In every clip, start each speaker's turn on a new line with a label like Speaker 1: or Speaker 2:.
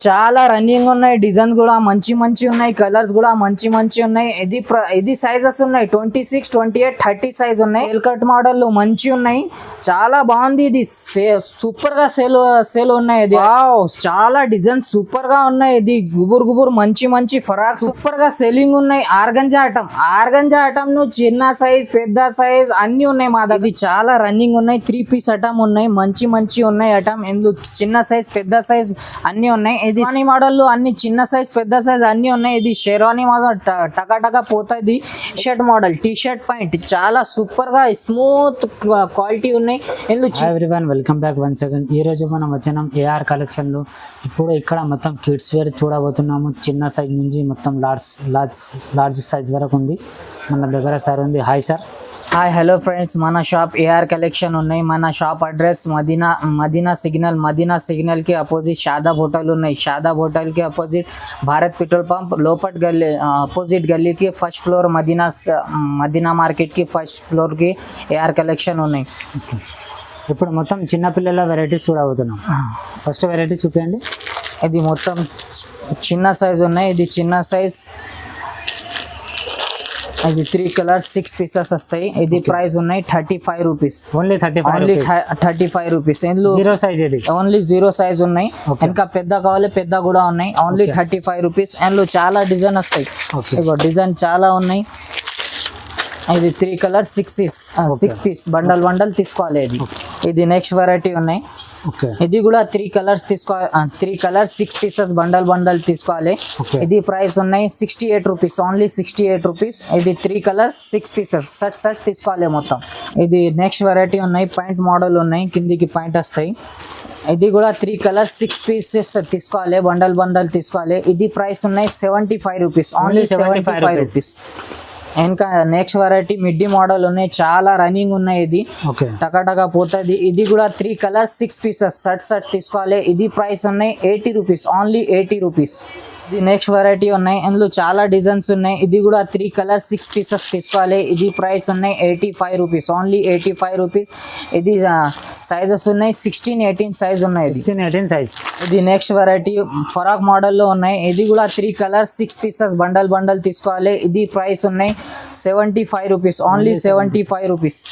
Speaker 1: చాలా రన్నింగ్ ఉన్నాయి, డిజైన్ కూడా మంచి మంచి ఉన్నాయి, కలర్స్ కూడా మంచి మంచి ఉన్నాయి. ఇది సైజెస్ ఉన్నాయి 26, 28, 30 సైజ్ ఉన్నాయి. సేల్ కట్ మోడల్ మంచి ఉన్నాయి, చాలా బాగుంది. ఇది సూపర్ గా సేల్ ఉన్నాయి. ఇది చాలా డిజైన్ సూపర్ గా ఉన్నాయి. ఇది గుబురు మంచి మంచి ఫరాక్ సూపర్ గా సెల్లింగ్ ఉన్నాయి. ఆర్గంజా ఐటమ్ ను చిన్న సైజ్ పెద్ద సైజ్ అన్ని ఉన్నాయి మా దగ్గర. ఇది చాలా రన్నింగ్ ఉన్నాయి. 3 పీస్ ఐటమ్ ఉన్నాయి, మంచి మంచి ఉన్నాయి ఐటమ్. ఇందులో చిన్న సైజ్ పెద్ద సైజ్ అన్ని ఉన్నాయి. ఇది మోడల్ అన్ని చిన్న సైజ్ పెద్ద సైజ్ అన్ని ఉన్నాయి. ఇది షెర్వానీ మోడల్ టకా పోతుంది. టీ-షర్ట్ మోడల్, టీ-షర్ట్ పాయింట్ చాలా సూపర్ గా స్మూత్ క్వాలిటీ ఉన్నాయి.
Speaker 2: Everyone welcome back once again. ఈ రోజు మనం వచ్చినాం ఏఆర్ కలెక్షన్ లో. ఇప్పుడు ఇక్కడ మొత్తం కిడ్స్ వేర్ చూడబోతున్నాము. చిన్న సైజ్ నుంచి మొత్తం లార్జ్ సైజ్ వరకు ఉంది. మన దగ్గర సార్ ఉంది. Hi sir.
Speaker 1: Hi hello friends, మన షాప్ ఏఆర్ కలెక్షన్ ఉన్నాయి. మన షాప్ అడ్రస్ మదీనా సిగ్నల్ కి అపోజిట్ షాదాబ్ హోటల్ ఉన్నాయి. షాదాబ్ హోటల్ కి అపోజిట్ భారత్ పెట్రోల్ పంప్ లోపట్ గల్లీ అపోజిట్ గల్లీకి ఫస్ట్ ఫ్లోర్ మదీనా మార్కెట్ కి ఫస్ట్ ఫ్లోర్ కి ఏఆర్ కలెక్షన్ ఉన్నాయి.
Speaker 2: ఇప్పుడు మొత్తం చిన్నపిల్లల వెరైటీస్ చూడబోతున్నాం. ఫస్ట్ వెరైటీ చూపించండి.
Speaker 1: ఇది మొత్తం చిన్న సైజ్ ఉన్నాయి. ఇది చిన్న సైజ్, ఇది 3 కలర్స్ 6 పీసెస్ వస్తాయి. ఇది ప్రైస్ ఉన్నాయి 35 రూపీస్.
Speaker 2: Only
Speaker 1: 35 rupees. ఇందులో
Speaker 2: జీరో సైజ్, ఇది
Speaker 1: ఓన్లీ 0 సైజ్ ఉన్నాయి. ఇంకా పెద్ద కావాలి, పెద్ద కూడా ఉన్నాయి. Only 35 rupees. అందులో చాలా డిజైన్ వస్తాయి. డిజైన్ చాలా ఉన్నాయి. ఇది 3 కలర్స్ 6 పీస్ బండల్ తీసుకోవాలి. ఇది నెక్స్ట్ వెరైటీ ఉన్నాయి. ఇది కూడా 3 కలర్స్ 3 కలర్స్ 6 పీసెస్ బండల్ తీసుకోవాలి. ఇది ప్రైస్ ఉన్నాయి 68 రూపీస్. Only 68 rupees. ఇది 3 కలర్స్ 6 పీసెస్ సెట్ తీసుకోవాలి మొత్తం. ఇది నెక్స్ట్ వెరైటీ ఉన్నాయి. పాయింట్ మోడల్ ఉన్నాయి, కిందికి పాయింట్ వస్తాయి. ఇది కూడా 3 కలర్స్ 6 పీసెస్ తీసుకోవాలి, బండల్ తీసుకోవాలి. ఇది ప్రైస్ ఉన్నాయి 75 రూపీస్. Only 75 rupees. ఇంకా నెక్స్ట్ వెరైటీ మిడ్డీ మోడల్ ఉన్నాయి, చాలా రన్నింగ్ ఉన్నాయి. ఇది టకా పోతుంది. ఇది కూడా 3 కలర్స్ 6 పీసెస్ సెట్ తీసుకోవాలి. ఇది ప్రైస్ ఉన్నాయి 80 రూపీస్. Only 80 rupees. ఇది నెక్స్ట్ వెరైటీ ఉన్నాయి. ఇందులో చాలా డిజైన్స్ ఉన్నాయి. ఇది కూడా 3 కలర్స్ 6 పీసెస్ తీసుకోవాలి. ఇది ప్రైస్ ఉన్నాయి 85 రూపీస్. Only 85 rupees. ఇది సైజెస్ ఉన్నాయి 16, 18 సైజ్ ఉన్నాయి.
Speaker 2: 16, 18 సైజ్.
Speaker 1: ఇది నెక్స్ట్ వెరైటీ ఫరాక్ మోడల్లో ఉన్నాయి. ఇది కూడా 3 కలర్స్ 6 పీసెస్ బండల్ తీసుకోవాలి. ఇది ప్రైస్ ఉన్నాయి 75 రూపీస్. Only 75 rupees.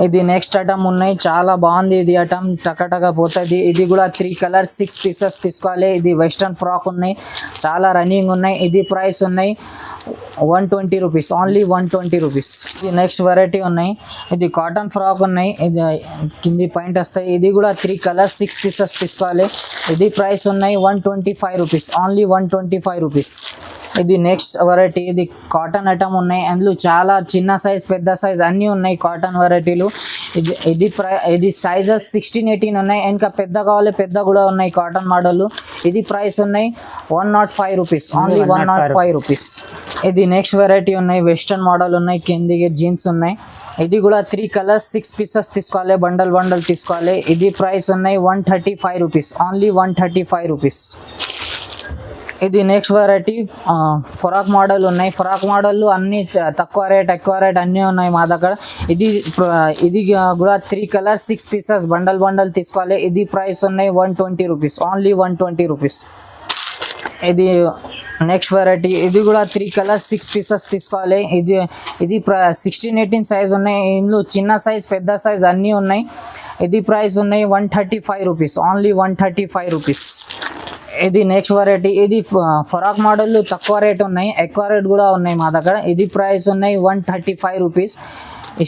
Speaker 1: ఇది నెక్స్ట్ ఐటమ్ ఉన్నాయి, చాలా బాగుంది. ఇది ఐటమ్ టకా పోతుంది. ఇది కూడా 3 కలర్స్ 6 పీసెస్ తీసుకోవాలి. ఇది వెస్టర్న్ ఫ్రాక్ ఉన్నాయి, చాలా రన్నింగ్ ఉన్నాయి. ఇది ప్రైస్ ఉన్నాయి 120 రూపీస్. Only 120 rupees. ఇది నెక్స్ట్ వెరైటీ ఉన్నాయి. ఇది కాటన్ ఫ్రాక్ ఉన్నాయి. ఇది కింది పాయింట్ వస్తాయి. ఇది కూడా 3 కలర్స్ 6 పీసెస్ తీసుకోవాలి. ఇది ప్రైస్ ఉన్నాయి 125 రూపీస్. Only 125 rupees. ఇది నెక్స్ట్ వెరైటీ. ఇది కాటన్ ఐటమ్ ఉన్నాయి. అందులో చాలా చిన్న సైజ్ పెద్ద సైజ్ అన్నీ ఉన్నాయి కాటన్ వెరైటీలు. ఇది సైజెస్ 16, 18 ఉన్నాయి. ఇంకా పెద్ద కావాలి, పెద్ద కూడా ఉన్నాయి కాటన్ మోడల్. ఇది ప్రైస్ ఉన్నాయి 105 రూపీస్. Only 105 rupees. ఇది నెక్స్ట్ వెరైటీ ఉన్నాయి. వెస్టర్న్ మోడల్ ఉన్నాయి, కిందికి జీన్స్ ఉన్నాయి. ఇది కూడా 3 కలర్స్ 6 పీసెస్ తీసుకోవాలి, బండల్ తీసుకోవాలి. ఇది ప్రైస్ ఉన్నాయి 135 రూపీస్. Only 135 rupees. ఇది నెక్స్ట్ వెరైటీ ఫ్రాక్ మోడల్ ఉన్నాయి. ఫ్రాక్ మోడల్ అన్ని తక్కువ రేట్ అన్నీ ఉన్నాయి మా దగ్గర. ఇది కూడా 3 కలర్స్ 6 పీసెస్ బండల్ తీసుకోవాలి. ఇది ప్రైస్ ఉన్నాయి 120 రూపీస్. Only 120 rupees. ఇది నెక్స్ట్ వెరైటీ. ఇది కూడా 3 కలర్స్ 6 పీసెస్ తీసుకోవాలి. ఇది 16, 18 సైజ్ ఉన్నాయి. ఇందులో చిన్న సైజ్ పెద్ద సైజ్ అన్నీ ఉన్నాయి. ఇది ప్రైస్ ఉన్నాయి 135 రూపీస్. Only 135 rupees. ఇది నెక్స్ట్ వెరైటీ. ఇది ఫరాక్ మోడల్ తక్కువ రేట్ ఉన్నాయి, ఎక్కువ రేట్ కూడా ఉన్నాయి మా దగ్గర. ఇది ప్రైస్ ఉన్నాయి 135 రూపీస్.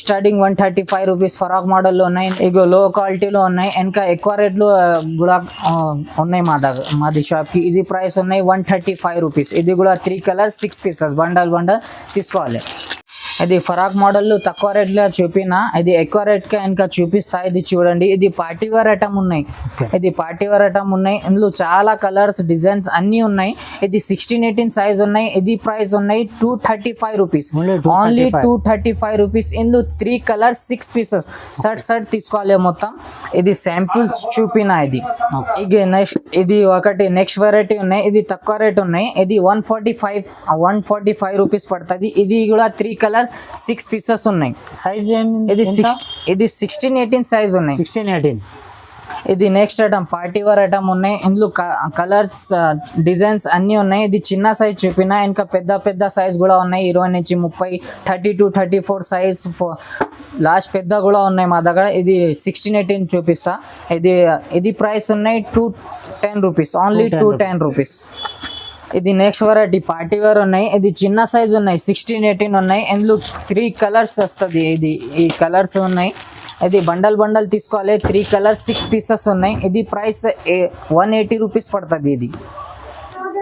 Speaker 1: స్టార్టింగ్ 135 రూపీస్ ఫరాక్ మోడల్లో ఉన్నాయి. ఇగో లో క్వాలిటీలో ఉన్నాయి, ఇంకా ఎక్కువ రేట్లు కూడా ఉన్నాయి మాది షాప్కి. ఇది ప్రైస్ ఉన్నాయి 135 రూపీస్. ఇది కూడా 3 కలర్స్ 6 పీసెస్ బండల్ తీసుకోవాలి. ఇది ఫరాక్ మోడల్ తక్కువ రేట్లో చూపిన, ఇది ఎక్కువ రేట్గా ఇంకా చూపిస్తా. ఇది చూడండి, ఇది పార్టీ వేర్ ఐటమ్ ఉన్నాయి. ఇందులో చాలా కలర్స్ డిజైన్స్ అన్నీ ఉన్నాయి. ఇది 16, 18 సైజ్ ఉన్నాయి. ఇది ప్రైస్ ఉన్నాయి 235 రూపీస్. Only 235 rupees. ఇందులో 3 కలర్స్ 6 పీసెస్ సెట్ తీసుకోవాలి మొత్తం. ఇది శాంపుల్స్ చూపిన. ఇది ఒకటి నెక్స్ట్ వెరైటీ ఉన్నాయి. ఇది తక్కువ రేట్ ఉన్నాయి. ఇది 145 రూపీస్ పడుతుంది. ఇది కూడా 3 కలర్స్ 6 పీసెస్ ఉన్నాయి.
Speaker 2: సైజ్
Speaker 1: ఇది 16, 18 సైజ్ ఉన్నాయి.
Speaker 2: 16, 18
Speaker 1: ఇది next item party wear item ఉన్నాయి. ఇందులో కలర్స్ డిజైన్స్ అన్నీ ఉన్నాయి. ఇది చిన్న సైజ్ చూపిన, ఇంకా పెద్ద పెద్ద సైజ్ కూడా ఉన్నాయి. 20 నుంచి 30, 32, 34 సైజ్ లాస్ట్ పెద్ద కూడా ఉన్నాయి మా దగ్గర. ఇది 16, 18 చూపిస్తా. ఇది ప్రైస్ ఉన్నాయి 210 రూపీస్, ఓన్లీ 210 రూపీస్. ఇది నెక్స్ట్ వెరైటీ పార్టీ వేర్ ఉన్నాయి. ఇది చిన్న సైజ్ ఉన్నాయి, 16, 18 ఉన్నాయి. ఇందులో 3 కలర్స్ వస్తుంది. ఈ కలర్స్ ఉన్నాయి. ఇది బండల్ తీసుకోవాలి. 3 కలర్స్ 6 పీసెస్ ఉన్నాయి. ఇది ప్రైస్ 180 రూపీస్ పడుతుంది.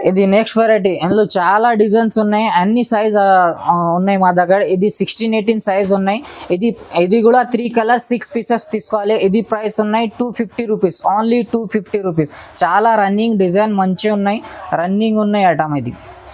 Speaker 1: ఇది నెక్స్ట్ వెరైటీ. ఇందులో చాలా డిజైన్స్ ఉన్నాయి, అన్ని సైజ్ ఉన్నాయి మా దగ్గర. ఇది 16, 18 సైజ్ ఉన్నాయి. ఇది కూడా 3 కలర్స్ 6 పీసెస్ తీసుకోవాలి. ఇది ప్రైస్ ఉన్నాయి 250 రూపీస్, ఓన్లీ 250 రూపీస్. చాలా రన్నింగ్ డిజైన్ మంచిగా ఉన్నాయి, రన్నింగ్ ఉన్నాయి ఐటమ్.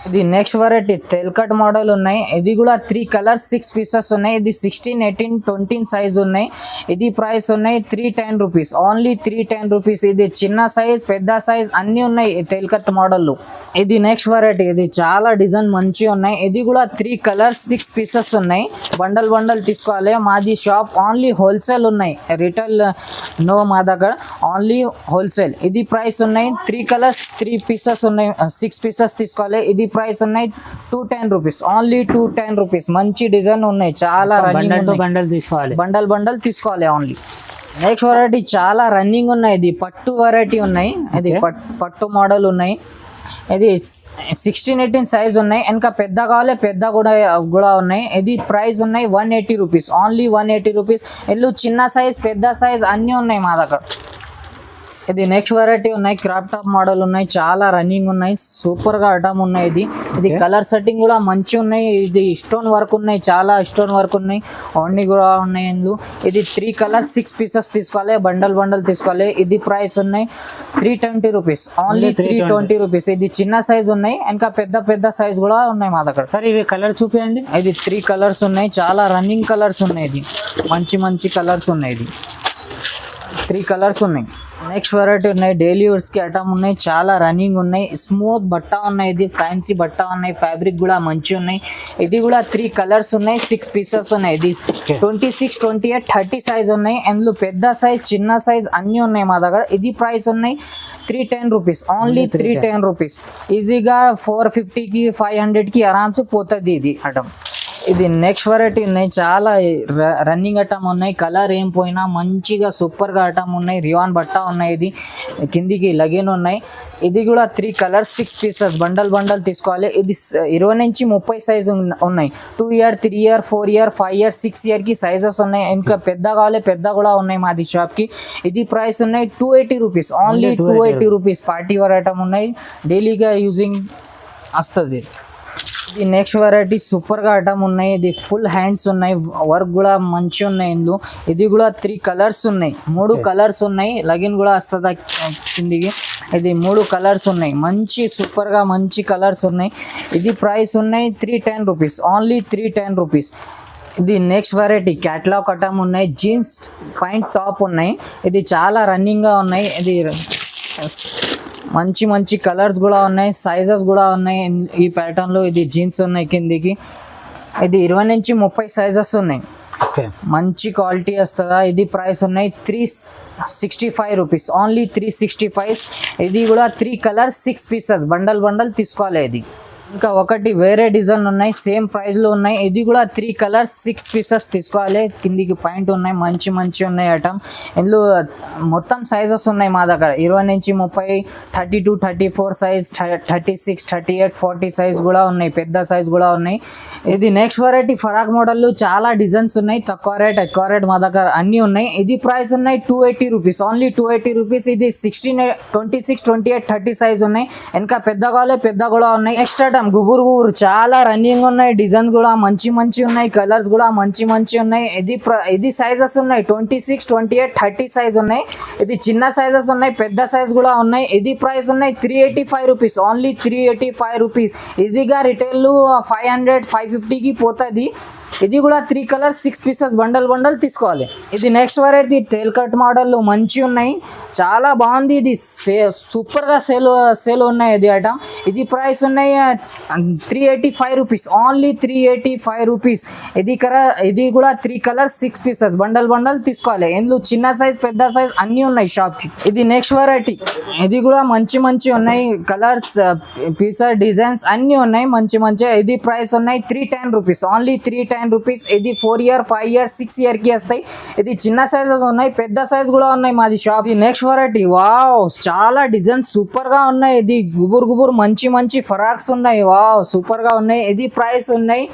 Speaker 1: ఇది నెక్స్ట్ వెరైటీ తెల్కట్ మోడల్ ఉన్నాయి. ఇది కూడా 3 కలర్స్ 6 పీసెస్ ఉన్నాయి. ఇది 16, 18, 20 సైజ్ ఉన్నాయి. ఇది ప్రైస్ ఉన్నాయి 310 రూపీస్, ఓన్లీ 310 రూపీస్. ఇది చిన్న సైజ్ పెద్ద సైజ్ అన్నీ ఉన్నాయి తెల్కట్ మోడల్లో. ఇది నెక్స్ట్ వెరైటీ. ఇది చాలా డిజైన్ మంచిగా ఉన్నాయి. ఇది కూడా 3 కలర్స్ 6 పీసెస్ ఉన్నాయి. బండల్ తీసుకోవాలి. మాది షాప్ ఓన్లీ హోల్సేల్ ఉన్నాయి, రిటైల్ నో మా దగ్గర, ఓన్లీ హోల్సేల్. ఇది ప్రైస్ ఉన్నాయి 3 కలర్స్ 3 పీసెస్ ఉన్నాయి, 6 పీసెస్ తీసుకోవాలి. ఇది ప్రైస్ ఉన్నాయి 210 రూపీస్, ఓన్లీ 210 రూపీస్. మంచి డిజైన్ ఉన్నాయి, చాలా రన్నింగ్
Speaker 2: బండల్ తీసుకోవాలి.
Speaker 1: బండల్ తీసుకోవాలి ఓన్లీ. నెక్స్ట్ వెరైటీ చాలా రన్నింగ్ ఉన్నాయి. ఇది పట్టు వెరైటీ ఉన్నాయి. ఇది పట్టు మోడల్ ఉన్నాయి. ఇది 16, 18 సైజ్ ఉన్నాయి. ఇంకా పెద్ద కావాలి, పెద్ద కూడా ఉన్నాయి. ఇది ప్రైస్ ఉన్నాయి 180 రూపీస్, ఓన్లీ 180 రూపీస్. ఇల్లు చిన్న సైజ్ పెద్ద సైజ్ అన్నీ ఉన్నాయి మా దగ్గర. ఇది నెక్స్ట్ వెరైటీ ఉన్నాయి. క్రాప్ టాప్ మోడల్ ఉన్నాయి, చాలా రన్నింగ్ ఉన్నాయి, సూపర్ గా ఐటమ్ ఉన్నాయి. ఇది కలర్ సెట్టింగ్ కూడా మంచి ఉన్నాయి. ఇది స్టోన్ వర్క్ ఉన్నాయి, చాలా స్టోన్ వర్క్ ఉన్నాయి, ఓన్లీ కూడా ఉన్నాయి ఇందులో. ఇది 3 కలర్స్ 6 పీసెస్ తీసుకోవాలి. బండల్ తీసుకోవాలి. ఇది ప్రైస్ ఉన్నాయి 320 రూపీస్, ఓన్లీ 320 రూపీస్. ఇది చిన్న సైజ్ ఉన్నాయి, ఇంకా పెద్ద సైజ్ కూడా ఉన్నాయి మా దగ్గర.
Speaker 2: సరే ఇవి కలర్ చూపించండి.
Speaker 1: ఇది 3 కలర్స్ ఉన్నాయి, చాలా రన్నింగ్ కలర్స్ ఉన్నాయి. ఇది మంచి కలర్స్ ఉన్నాయి. ఇది 3 కలర్స్ ఉన్నాయి. నెక్స్ట్ వెరైటీ ఉన్నాయి. డైలీ యూర్స్ కి ఐటమ్ ఉన్నాయి, చాలా రన్నింగ్ ఉన్నాయి. స్మూత్ బట్ట ఉన్నాయి. ఇది ఫ్యాన్సీ బట్ట ఉన్నాయి, ఫ్యాబ్రిక్ కూడా మంచి ఉన్నాయి. ఇది కూడా 3 కలర్స్ ఉన్నాయి, 6 పీసెస్ ఉన్నాయి. ఇది 26, 28, 30 సైజ్ ఉన్నాయి. అందులో పెద్ద సైజ్ చిన్న సైజ్ అన్నీ ఉన్నాయి మా దగ్గర. ఇది ప్రైస్ ఉన్నాయి 310 రూపీస్, ఓన్లీ 310 రూపీస్. ఈజీగా 450కి 500కి ఆరామ్సే పోతుంది ఇది ఐటమ్. ఇది నెక్స్ట్ వెరైటీ ఉన్నాయి, చాలా రన్నింగ్ ఐటమ్ ఉన్నాయి. కలర్ ఏం పోయినా మంచిగా సూపర్గా ఐటమ్ ఉన్నాయి. రియాన్ బట్ట ఉన్నాయి. ఇది కిందికి లగిన్ ఉన్నాయి. ఇది కూడా 3 కలర్స్ 6 పీసెస్ బండల్ తీసుకోవాలి. ఇది 20 నుంచి 30 సైజ్ ఉన్నాయి. 2 ఇయర్ 3 ఇయర్ 4 ఇయర్ 5 ఇయర్ 6 ఇయర్కి సైజెస్ ఉన్నాయి. ఇంకా పెద్ద కావాలి, పెద్ద కూడా ఉన్నాయి మాది షాప్కి. ఇది ప్రైస్ ఉన్నాయి 280 rupees, only 280 rupees. Party wear item ఉన్నాయి, డైలీగా యూజింగ్ వస్తుంది. ఇది నెక్స్ట్ వెరైటీ సూపర్గా ఐటమ్ ఉన్నాయి. ఇది ఫుల్ హ్యాండ్స్ ఉన్నాయి, వర్క్ కూడా మంచి ఉన్నాయి ఇందులో. ఇది కూడా 3 కలర్స్ ఉన్నాయి, 3 కలర్స్ ఉన్నాయి. లగిన్ కూడా వస్తుంది కిందికి. ఇది 3 కలర్స్ ఉన్నాయి, మంచి సూపర్గా మంచి కలర్స్ ఉన్నాయి. ఇది ప్రైస్ ఉన్నాయి 310 రూపీస్, ఓన్లీ 310 రూపీస్. ఇది నెక్స్ట్ వెరైటీ క్యాట్లాగ్ ఐటమ్ ఉన్నాయి. జీన్స్ పాయింట్ టాప్ ఉన్నాయి. ఇది చాలా రన్నింగ్గా ఉన్నాయి. ఇది మంచి కలర్స్ కూడా ఉన్నాయి, సైజెస్ కూడా ఉన్నాయి ఈ ప్యాటర్న్లో. ఇది జీన్స్ ఉన్నాయి కిందికి. ఇది 20 నుంచి 30 సైజెస్ ఉన్నాయి, మంచి క్వాలిటీ వస్తుందా. ఇది ప్రైస్ ఉన్నాయి 365 రూపీస్, ఓన్లీ 365. ఇది కూడా 3 కలర్స్ 6 పీసెస్ బండల్ తీసుకోవాలి. ఇది ఇంకా ఒకటి వేరే డిజైన్ ఉన్నాయి, సేమ్ ప్రైస్లో ఉన్నాయి. ఇది కూడా 3 కలర్స్ 6 పీసెస్ తీసుకోవాలి. కిందికి పాయింట్ ఉన్నాయి, మంచి ఉన్నాయి ఐటమ్. ఇందులో మొత్తం సైజెస్ ఉన్నాయి మా దగ్గర. 20 నుంచి 30, 32, 34 సైజ్, 36, 38, 40 సైజ్ కూడా ఉన్నాయి, పెద్ద సైజ్ కూడా ఉన్నాయి. ఇది నెక్స్ట్ వెరైటీ ఫరాక్ మోడల్లో చాలా డిజైన్స్ ఉన్నాయి. తక్కువ రేట్ ఎక్కువ రేట్ మా దగ్గర అన్నీ ఉన్నాయి. ఇది ప్రైస్ ఉన్నాయి 280 రూపీస్, ఓన్లీ 280 రూపీస్. ఇది 16, 26, 28, 30 సైజ్ ఉన్నాయి. ఇంకా పెద్ద కావాలి, పెద్ద కూడా ఉన్నాయి. నెక్స్ట్ గుబురు చాలా రన్నింగ్ ఉన్నాయి. డిజైన్ కూడా మంచి ఉన్నాయి, కలర్స్ కూడా మంచి ఉన్నాయి. ఇది సైజెస్ ఉన్నాయి 26, 28, 30 సైజ్ ఉన్నాయి. ఇది చిన్న సైజెస్ ఉన్నాయి, పెద్ద సైజ్ కూడా ఉన్నాయి. ఇది ప్రైస్ ఉన్నాయి 385 రూపీస్, ఓన్లీ 385 రూపీస్. ఈజీగా రిటైల్ 500, 550కి పోతుంది. ఇది కూడా 3 కలర్స్ 6 పీసెస్ బండల్ తీసుకోవాలి. ఇది నెక్స్ట్ వెరైటీ టేల్ కట్ మోడల్లో మంచి ఉన్నాయి, చాలా బాగుంది. ఇది సూపర్గా సేల్ ఉన్నాయి. ఇది ఐటమ్ ఇది ప్రైస్ ఉన్నాయి 385 రూపీస్, ఓన్లీ 385 రూపీస్. ఇది కూడా 3 కలర్స్ 6 పీసెస్ బండల్ తీసుకోవాలి. ఇందులో చిన్న సైజ్ పెద్ద సైజ్ అన్నీ ఉన్నాయి షాప్కి. ఇది నెక్స్ట్ వెరైటీ, ఇది కూడా మంచి ఉన్నాయి కలర్స్ పీసెస్ డిజైన్స్ అన్నీ ఉన్నాయి మంచి. ఇది ప్రైస్ ఉన్నాయి 310 రూపీస్, ఓన్లీ 310 రూపీస్. ఇది 4 ఇయర్ 5 ఇయర్ 6 ఇయర్కి వస్తాయి. ఇది చిన్న సైజెస్ ఉన్నాయి, పెద్ద సైజ్ కూడా ఉన్నాయి మాది షాప్. ఇది నెక్స్ట్ వెరైటీ, వావ్ చాలా డిజైన్స్ సూపర్గా ఉన్నాయి. ఇది గుబురు మంచి ఫరాక్స్ ఉన్నాయి, వావ్ సూపర్గా ఉన్నాయి. ఇది ప్రైస్ ఉన్నాయి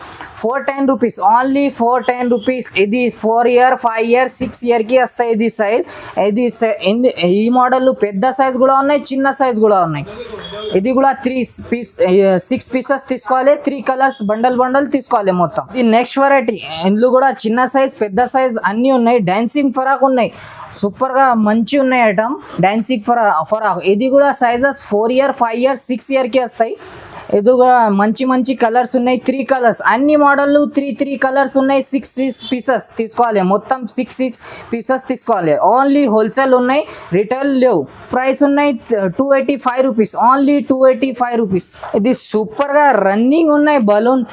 Speaker 1: 410 రూపీస్, ఓన్లీ 410 రూపీస్. ఇది 4 ఇయర్ 5 ఇయర్ 6 ఇయర్కి వస్తాయి. ఇది సైజ్ ఈ మోడల్ పెద్ద సైజ్ కూడా ఉన్నాయి, చిన్న సైజ్ కూడా ఉన్నాయి. ఇది కూడా 6 పీసెస్ తీసుకోవాలి, 3 కలర్స్ బండల్ తీసుకోవాలి మొత్తం. ఇది నెక్స్ట్ వెరైటీ, ఇందులో కూడా చిన్న సైజ్ పెద్ద సైజ్ అన్నీ ఉన్నాయి. డాన్సింగ్ ఫరాక్ ఉన్నాయి, సూపర్గా మంచి ఉన్నాయి ఐటమ్ డాన్సింగ్ ఫరాక్. ఇది కూడా సైజెస్ 4 ఇయర్ 5 ఇయర్ 6 ఇయర్కి వస్తాయి. ఇది కూడా మంచి కలర్స్ ఉన్నాయి, 3 కలర్స్ అన్ని మోడళ్ళు 3 కలర్స్ ఉన్నాయి. 6 పీసెస్ తీసుకోవాలి, మొత్తం 6 పీసెస్ తీసుకోవాలి. ఓన్లీ హోల్సేల్ ఉన్నాయి, రిటైల్ లేవు. ప్రైస్ ఉన్నాయి 285 రూపీస్, ఓన్లీ 285 రూపీస్. ఇది సూపర్గా రన్నింగ్ ఉన్నాయి బలూన్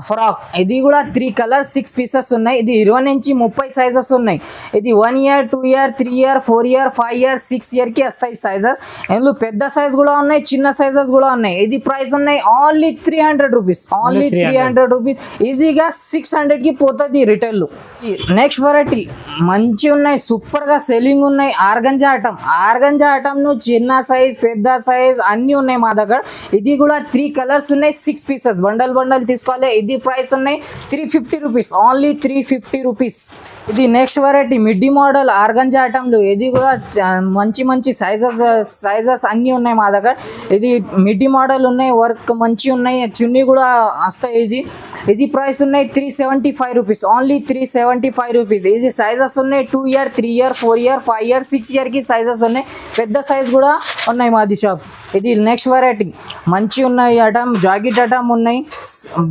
Speaker 1: ఫ్రాక్. ఇది కూడా 3 కలర్స్ 6 పీసెస్ ఉన్నాయి. ఇది 20 నుంచి 30 సైజెస్ ఉన్నాయి. ఇది 1 year 2 year 3 year 4 year 5 year 6 ఇయర్కి వస్తాయి సైజెస్. ఇందులో పెద్ద సైజ్ కూడా ఉన్నాయి, చిన్న సైజెస్ కూడా ఉన్నాయి. ఇది ప్రైస్ ఉన్నాయి ఓన్లీ 300 రూపీస్, ఓన్లీ 300 రూపీస్. ఈజీగా 600కి పోతుంది రిటైల్. నెక్స్ట్ వెరైటీ మంచి ఉన్నాయి, సూపర్గా సెల్లింగ్ ఉన్నాయి. ఆర్గంజా ఐటమ్ ను చిన్న సైజ్ పెద్ద సైజ్ అన్నీ ఉన్నాయి మా దగ్గర. ఇది కూడా 3 కలర్స్ ఉన్నాయి, 6 పీసెస్ బండల్ తీసుకోవాలి. ఇది ప్రైస్ ఉన్నాయి 350 రూపీస్, ఓన్లీ 350 రూపీస్. ఇది next variety midi model organza ఐటమ్లు. ఇది కూడా మంచి సైజెస్ అన్నీ ఉన్నాయి మా దగ్గర. ఇది మిడ్డీ మోడల్ ఉన్నాయి, వర్క్ మంచి ఉన్నాయి, చున్నీ కూడా వస్తాయి. ఇది ప్రైస్ ఉన్నాయి 375 రూపీస్, ఓన్లీ 375 రూపీస్. ఇది సైజెస్ ఉన్నాయి 2 ఇయర్ 3 ఇయర్ 4 ఇయర్ 5 ఇయర్ 6 ఇయర్కి సైజెస్ ఉన్నాయి, పెద్ద సైజ్ కూడా ఉన్నాయి మాది షాప్. ఇది నెక్స్ట్ వెరైటీ మంచి ఉన్నాయి ఐటమ్, జాకెట్ ఐటమ్ ఉన్నాయి,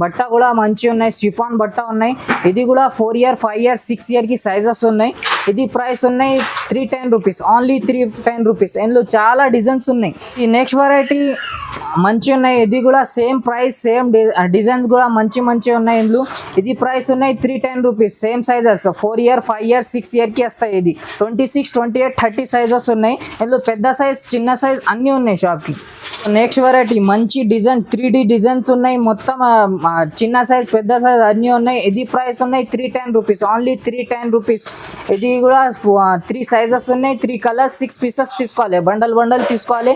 Speaker 1: బట్ట కూడా మంచి ఉన్నాయి, షిఫాన్ బట్ట ఉన్నాయి. ఇది కూడా 4 ఇయర్ 5 ఇయర్ 6 ఇయర్కి సైజెస్ ఉన్నాయి. ఇది ప్రైస్ ఉన్నాయి 310 రూపీస్, ఓన్లీ 310 రూపీస్. ఇందులో చాలా డిజైన్స్ ఉన్నాయి. ఈ నెక్స్ట్ వెరైటీ మంచి ఉన్నాయి, ఇది కూడా సేమ్ ప్రైస్ సేమ్ డిజైన్స్ కూడా మంచి ఉన్నాయి ఇందులో. ఇది ప్రైస్ ఉన్నాయి 310 rupees, same sizes 4 year 5 year 6 ఇయర్కి వస్తాయి. ఇది 26 28 30 సైజెస్ ఉన్నాయి. ఇందులో పెద్ద సైజ్ చిన్న సైజ్ అన్నీ ఉన్నాయి షాప్కి. నెక్స్ట్ వెరైటీ మంచి డిజైన్ 3D డిజైన్స్ ఉన్నాయి, మొత్తం చిన్న సైజ్ పెద్ద సైజ్ అన్నీ ఉన్నాయి. ఇది ప్రైస్ ఉన్నాయి 310 రూపీస్, ఓన్లీ 310 రూపీస్. ఇది కూడా 3 సైజెస్ ఉన్నాయి, 3 కలర్స్ 6 పీసెస్ తీసుకోవాలి, బండల్ తీసుకోవాలి.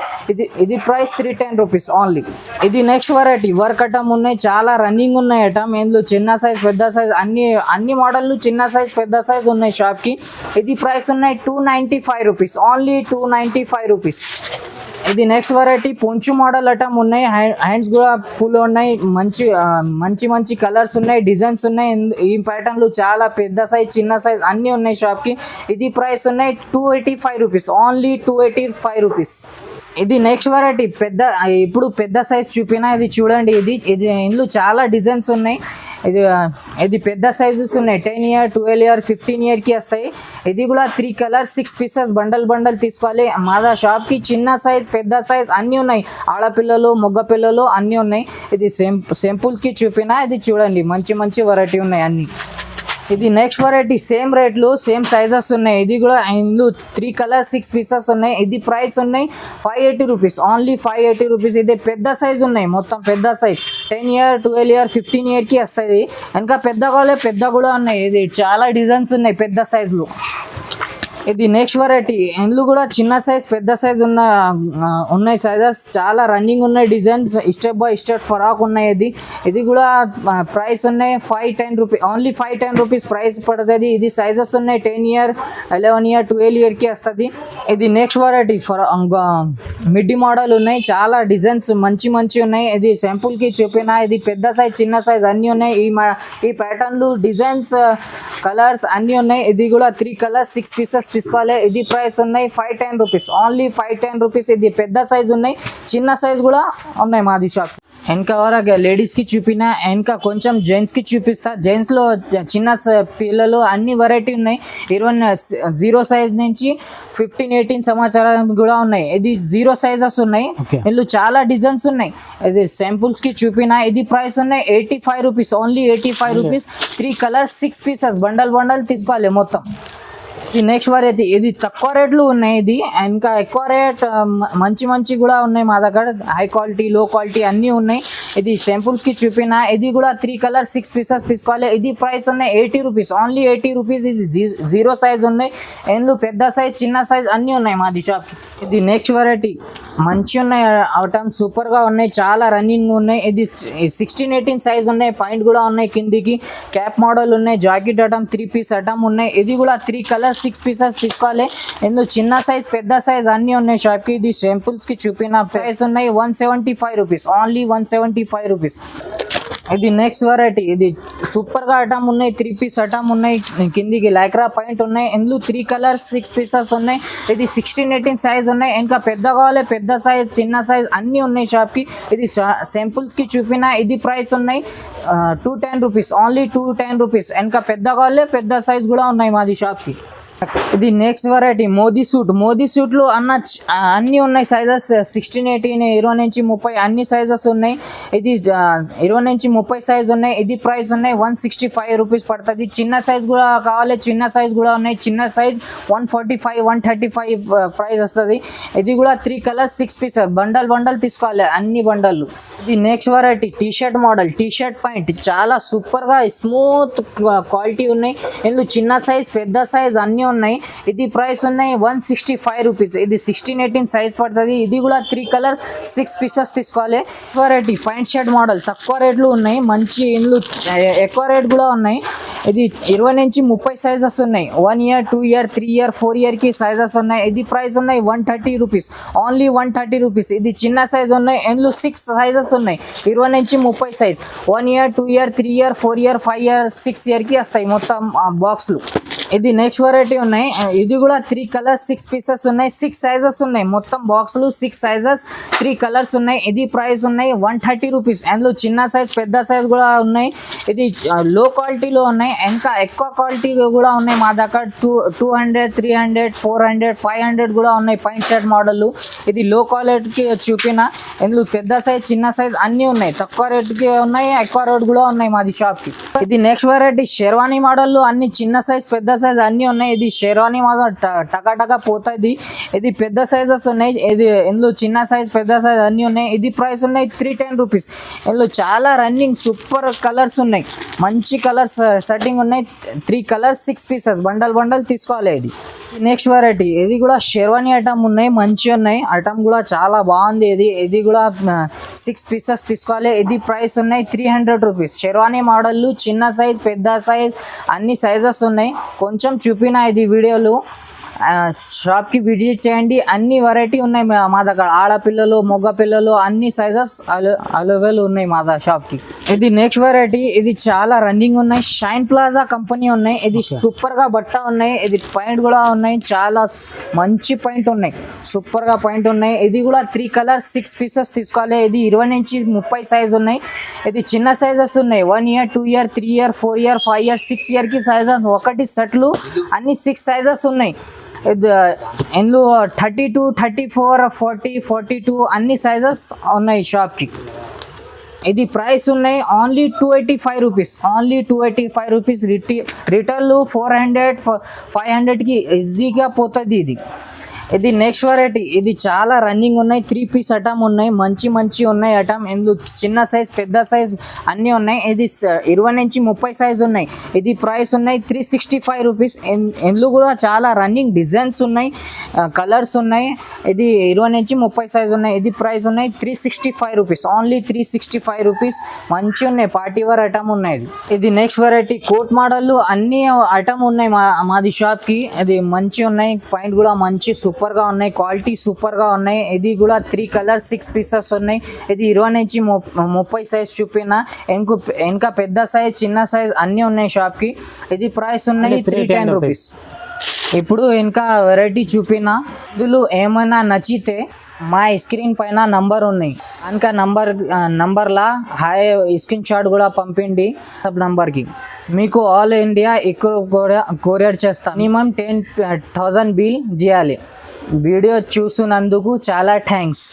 Speaker 1: ఇది ప్రైస్ 310 రూపీస్ ఓన్లీ. ఇది నెక్స్ట్ వెరైటీ వర్క్ ఐటమ్ ఉన్నాయి, చాలా రన్నింగ్ ఉన్నాయి ఐటమ్. ఇందులో చిన్న సైజ్ పెద్ద సైజ్ అన్ని మోడళ్ళు చిన్న సైజ్ పెద్ద సైజ్ ఉన్నాయి షాప్కి. ఇది ప్రైస్ ఉన్నాయి 295 రూపీస్, ఓన్లీ 295 రూపీస్. ఇది నెక్స్ట్ వెరైటీ పొంచు మోడల్ ఐటమ్ ఉన్నాయి, హ్యాండ్స్ కూడా ఫుల్ ఉన్నాయి, మంచి కలర్స్ ఉన్నాయి, డిజైన్స్ ఉన్నాయి. ఈ ప్యాటర్న్లు చాలా పెద్ద సైజ్ చిన్న సైజ్ అన్నీ ఉన్నాయి షాప్కి. ఇది ప్రైస్ ఉన్నాయి 285 రూపీస్, ఓన్లీ 285 రూపీస్. ఇది నెక్స్ట్ వెరైటీ ఇప్పుడు పెద్ద సైజ్ చూపినా, ఇది చూడండి. ఇది ఇందులో చాలా డిజైన్స్ ఉన్నాయి. ఇది పెద్ద సైజెస్ ఉన్నాయి, 10 ఇయర్ 12 ఇయర్ 15 ఇయర్కి వస్తాయి. ఇది కూడా 3 కలర్స్ 6 పీసెస్ బండల్ తీసుకోవాలి. మా షాప్కి చిన్న సైజ్ పెద్ద సైజ్ అన్నీ ఉన్నాయి, ఆడపిల్లలు మగ పిల్లలు అన్నీ ఉన్నాయి. ఇది సింపుల్స్కి చూపినా, ఇది చూడండి మంచి వెరైటీ ఉన్నాయి అన్నీ. ఇది నెక్స్ట్ వెరైటీ సేమ్ రేట్లు సేమ్ సైజెస్ ఉన్నాయి. ఇది కూడా ఇందులో 3 కలర్స్ 6 పీసెస్ ఉన్నాయి. ఇది ప్రైస్ ఉన్నాయి 580 రూపీస్, ఓన్లీ 580 రూపీస్. ఇది పెద్ద సైజ్ ఉన్నాయి, మొత్తం పెద్ద సైజ్ 10 ఇయర్ 12 ఇయర్ 15 ఇయర్కి వస్తుంది. ఇంకా పెద్ద కూడా ఉన్నాయి. ఇది చాలా డిజైన్స్ ఉన్నాయి పెద్ద సైజులో. ఇది నెక్స్ట్ వెరైటీ ఇందులో కూడా చిన్న సైజ్ పెద్ద సైజ్ ఉన్నాయి సైజెస్, చాలా రన్నింగ్ ఉన్నాయి డిజైన్స్, స్టెప్ బై స్టెప్ ఫరాక్ ఉన్నాయి. ఇది కూడా ప్రైస్ ఉన్నాయి 510 రూపీస్, ఓన్లీ 510 రూపీస్ ప్రైస్ పడుతుంది. ఇది సైజెస్ ఉన్నాయి 10 ఇయర్ 11 ఇయర్ 12 ఇయర్కి వస్తుంది. ఇది నెక్స్ట్ వెరైటీ మిడ్డీ మోడల్ ఉన్నాయి, చాలా డిజైన్స్ మంచి ఉన్నాయి. ఇది సింపుల్కి చూపినా, ఇది పెద్ద సైజ్ చిన్న సైజ్ అన్నీ ఉన్నాయి. ఈ ప్యాటర్న్లు డిజైన్స్ కలర్స్ అన్నీ ఉన్నాయి. ఇది కూడా 3 కలర్స్ 6 పీసెస్ తీసుకోవాలి. ఇది ప్రైస్ ఉన్నాయి 510 రూపీస్, ఓన్లీ 510 రూపీస్. ఇది పెద్ద సైజ్ ఉన్నాయి, చిన్న సైజ్ కూడా ఉన్నాయి మాది షాప్. వెనక వరకు లేడీస్కి చూపిన వెనక కొంచెం జెంట్స్కి చూపిస్తా. జెంట్స్లో చిన్న పిల్లలు అన్ని వెరైటీ ఉన్నాయి. 0 సైజ్ నుంచి 15-18 సంవత్సరాలు కూడా ఉన్నాయి. ఇది 0 సైజెస్ ఉన్నాయి.
Speaker 2: Okay.
Speaker 1: ఇందులో చాలా డిజైన్స్ ఉన్నాయి. ఇది శాంపుల్స్కి చూపిన. ఇది ప్రైస్ ఉన్నాయి 85 rupees, only 85 rupees. 3 colours 6 pieces bundle తీసుకోవాలి మొత్తం. ఇది నెక్స్ట్ వెరైటీ. ఇది తక్కువ రేట్లు ఉన్నాయి. ఇది ఇంకా ఎక్కువ రేట్ మంచి కూడా ఉన్నాయి మా దగ్గర. హై క్వాలిటీ, లో క్వాలిటీ అన్నీ ఉన్నాయి. ఇది శాంపుల్స్కి చూపిన. ఇది కూడా 3 కలర్స్ 6 పీసెస్ తీసుకోవాలి. ఇది ప్రైస్ ఉన్నాయి 80 రూపీస్, ఓన్లీ 80 రూపీస్. ఇది 0 సైజ్ ఉన్నాయి. ఎండ్లు పెద్ద సైజ్, చిన్న సైజ్ అన్నీ ఉన్నాయి మాది షాప్కి. ఇది నెక్స్ట్ వెరైటీ. మంచి ఉన్నాయి ఐటమ్, సూపర్గా ఉన్నాయి, చాలా రన్నింగ్ ఉన్నాయి. ఇది 16-18 సైజ్ ఉన్నాయి. పాయింట్ కూడా ఉన్నాయి కిందికి. క్యాప్ మోడల్ ఉన్నాయి. జాకెట్ ఐటమ్ 3 పీస్ ఐటమ్ ఉన్నాయి. ఇది కూడా 3 కలర్స్ 6 పీసెస్ తీసుకోవాలి. ఇందులో చిన్న సైజ్, పెద్ద సైజ్ అన్నీ ఉన్నాయి షాప్కి. ఇది శాంపుల్స్కి చూపిన. ప్రైస్ ఉన్నాయి 175 రూపీస్, ఓన్లీ 175 రూపీస్. ఇది నెక్స్ట్ వెరైటీ. ఇది సూపర్గా ఐటమ్ ఉన్నాయి. 3 పీస్ ఐటమ్ ఉన్నాయి. కిందికి లైక్రా పాయింట్ ఉన్నాయి. ఇందులో 3 కలర్స్ 6 పీసెస్ ఉన్నాయి. ఇది 16-18 సైజ్ ఉన్నాయి. ఇంకా పెద్ద కావాలి, పెద్ద సైజ్, చిన్న సైజ్ అన్నీ ఉన్నాయి షాప్కి. ఇది శాంపుల్స్కి చూపిన. ఇది ప్రైస్ ఉన్నాయి 210 రూపీస్, ఓన్లీ 210 రూపీస్. ఇంకా పెద్ద కావాలి, పెద్ద సైజ్ కూడా ఉన్నాయి మాది షాప్కి. ఇది నెక్స్ట్ వెరైటీ. మోదీ సూట్లు అన్నీ ఉన్నాయి. సైజెస్ 16-18, 20 నుంచి 30 అన్ని సైజెస్ ఉన్నాయి. ఇది 20 నుంచి 30 సైజ్ ఉన్నాయి. ఇది ప్రైస్ ఉన్నాయి 165 రూపీస్ పడుతుంది. చిన్న సైజ్ కూడా కావాలి, చిన్న సైజ్ కూడా ఉన్నాయి. చిన్న సైజ్ 145, 135 ప్రైస్ వస్తుంది. ఇది కూడా 3 కలర్స్ 6 పీసెస్ బండల్ తీసుకోవాలి, అన్ని బండలు. ఇది next variety. T-shirt model, T-shirt point చాలా సూపర్గా స్మూత్ క్వాలిటీ ఉన్నాయి. ఇందులో చిన్న సైజ్, పెద్ద సైజ్ అన్నీ ఉన్నాయి. ఇది ప్రైస్ ఉన్నాయి 165 రూపీస్. ఇది 16-18 సైజ్ పడుతుంది. ఇది కూడా 3 కలర్స్ 6 పీసెస్ తీసుకోవాలి. వెరైటీ పాయింట్ షర్ట్ మోడల్ తక్కువ రేట్లు ఉన్నాయి. మంచి ఇందులో ఎక్కువ రేట్ కూడా ఉన్నాయి. ఇది 20 నుంచి 30 సైజెస్ ఉన్నాయి. 1 ఇయర్, 2 ఇయర్, 3 ఇయర్, 4 ఇయర్కి సైజెస్ ఉన్నాయి. ఇది ప్రైస్ ఉన్నాయి 130 రూపీస్, ఓన్లీ 130 రూపీస్. ఇది చిన్న సైజ్ ఉన్నాయి. ఇందులో 6 సైజెస్ ఉన్నాయి. 20 నుంచి 30 size. 1 year, 2 year, 3 year, 4 year, 5 year, 6 ఇయర్కి వస్తాయి మొత్తం బాక్స్లు. ఇది నెక్స్ట్ వెరైటీ ఉన్నాయి. ఇది కూడా 3 కలర్స్ 6 పీసెస్ ఉన్నాయి. 6 సైజెస్ ఉన్నాయి మొత్తం బాక్స్లు. 6 సైజెస్ 3 కలర్స్ ఉన్నాయి. ఇది ప్రైస్ ఉన్నాయి 130 రూపీస్. అందులో చిన్న సైజ్, పెద్ద సైజ్ కూడా ఉన్నాయి. ఇది లో క్వాలిటీలో ఉన్నాయి. ఇంకా ఎక్కువ క్వాలిటీ కూడా ఉన్నాయి మా దగ్గర. 200, 300, 400, 500 కూడా ఉన్నాయి పాయింట్ షర్ట్ మోడల్. ఇది లో క్వాలిటీకి చూపిన. ఇందులో పెద్ద సైజ్, చిన్న సైజ్ అన్నీ ఉన్నాయి. తక్కువ రేట్కి ఉన్నాయి, ఎక్కువ రేట్ కూడా ఉన్నాయి మాది షాప్కి. ఇది నెక్స్ట్ వెరైటీ. షెర్వానీ మోడల్ అన్ని చిన్న సైజ్, పెద్ద సైజ్ అన్నీ ఉన్నాయి. ఇది షెర్వానీ మాత్రం టకా పోతుంది. ఇది పెద్ద సైజెస్ ఉన్నాయి. ఇది ఇందులో చిన్న సైజ్, పెద్ద సైజ్ అన్నీ ఉన్నాయి. ఇది ప్రైస్ ఉన్నాయి 310 రూపీస్. ఇందులో చాలా రన్నింగ్ సూపర్ కలర్స్ ఉన్నాయి. మంచి కలర్స్ సెట్టింగ్ ఉన్నాయి. 3 కలర్స్ 6 పీసెస్ బండల్ తీసుకోవాలి. ఇది నెక్స్ట్ వెరైటీ. ఇది కూడా షెర్వానీ ఐటమ్ ఉన్నాయి. మంచి ఉన్నాయి. ఐటమ్ కూడా చాలా బాగుంది. ఇది కూడా 6 పీసెస్ తీసుకోవాలి. ఇది ప్రైస్ ఉన్నాయి 300 రూపీస్. షెర్వానీ మోడల్ చిన్న సైజ్, పెద్ద సైజ్ అన్ని సైజెస్ ఉన్నాయి. కొంచెం చూపిన ఇది వీడియోలు. షాప్కి విజిట్ చేయండి. అన్ని వెరైటీ ఉన్నాయి మా దగ్గర. ఆడపిల్లలు, మగ పిల్లలు అన్ని సైజెస్ అవైలబుల్ ఉన్నాయి మా షాప్కి. ఇది నెక్స్ట్ వెరైటీ. ఇది చాలా రన్నింగ్ ఉన్నాయి. షైన్ ప్లాజా కంపెనీ ఉన్నాయి. ఇది సూపర్గా బట్ట ఉన్నాయి. ఇది పాయింట్ కూడా ఉన్నాయి. చాలా మంచి పాయింట్ ఉన్నాయి. సూపర్గా పాయింట్ ఉన్నాయి. ఇది కూడా 3 కలర్స్ 6 పీసెస్ తీసుకోవాలి. ఇది 20 నుంచి 30 సైజ్ ఉన్నాయి. ఇది చిన్న సైజెస్ ఉన్నాయి. 1 year, 2 year, 3 year, 4 year, 5 year, 6 ఇయర్కి సైజెస్ ఒకటి సెట్లు అన్ని 6 సైజెస్ ఉన్నాయి. ఇందులో 32, 34, 40, 42 అన్ని సైజెస్ ఉన్నాయి షాప్కి. ఇది ప్రైస్ ఉన్నాయి only 285 rupees, only 285 rupees. Retail 400, 500కి ఈజీగా పోతుంది. ఇది నెక్స్ట్ వెరైటీ. ఇది చాలా రన్నింగ్ ఉన్నాయి. 3 పీస్ ఐటమ్ ఉన్నాయి. మంచి ఉన్నాయి ఐటమ్. ఇందులో చిన్న సైజ్, పెద్ద సైజ్ అన్నీ ఉన్నాయి. ఇది 20 నుంచి 30 సైజ్ ఉన్నాయి. ఇది ప్రైస్ ఉన్నాయి 365 రూపీస్. ఇందులో కూడా చాలా రన్నింగ్ డిజైన్స్ ఉన్నాయి, కలర్స్ ఉన్నాయి. ఇది 20 నుంచి 30 సైజ్ ఉన్నాయి. ఇది ప్రైస్ ఉన్నాయి 365 రూపీస్, ఓన్లీ 365 రూపీస్. మంచి ఉన్నాయి. పార్టీ వేర్ ఐటమ్ ఉన్నాయి. ఇది నెక్స్ట్ వెరైటీ. కోట్ మోడల్ అన్ని ఐటమ్ ఉన్నాయి మాది షాప్కి. ఇది మంచి ఉన్నాయి. పాయింట్ కూడా మంచి సూపర్గా ఉన్నాయి. క్వాలిటీ సూపర్గా ఉన్నాయి. ఇది కూడా 3 కలర్స్ 6 పీసెస్ ఉన్నాయి. ఇది 20 నుంచి 30 సైజ్ చూపిన. ఇంకా పెద్ద సైజ్, చిన్న సైజ్ అన్నీ ఉన్నాయి షాప్కి. ఇది ప్రైస్ ఉన్నాయి 310 రూపీస్. ఇప్పుడు ఇంకా వెరైటీ చూపిన. ఇందులో ఏమైనా నచ్చితే మా స్క్రీన్ పైన నంబర్ ఉన్నాయి ఇంకా నంబర్లా హాయ్ స్క్రీన్ షాట్ కూడా పంపిండి సబ్ నంబర్కి. మీకు ఆల్ ఇండియా ఎక్కువ కొరియర్ చేస్తాం. మినిమం 10,000 బిల్ చేయాలి. వీడియో చూసినందుకు చాలా థ్యాంక్స్.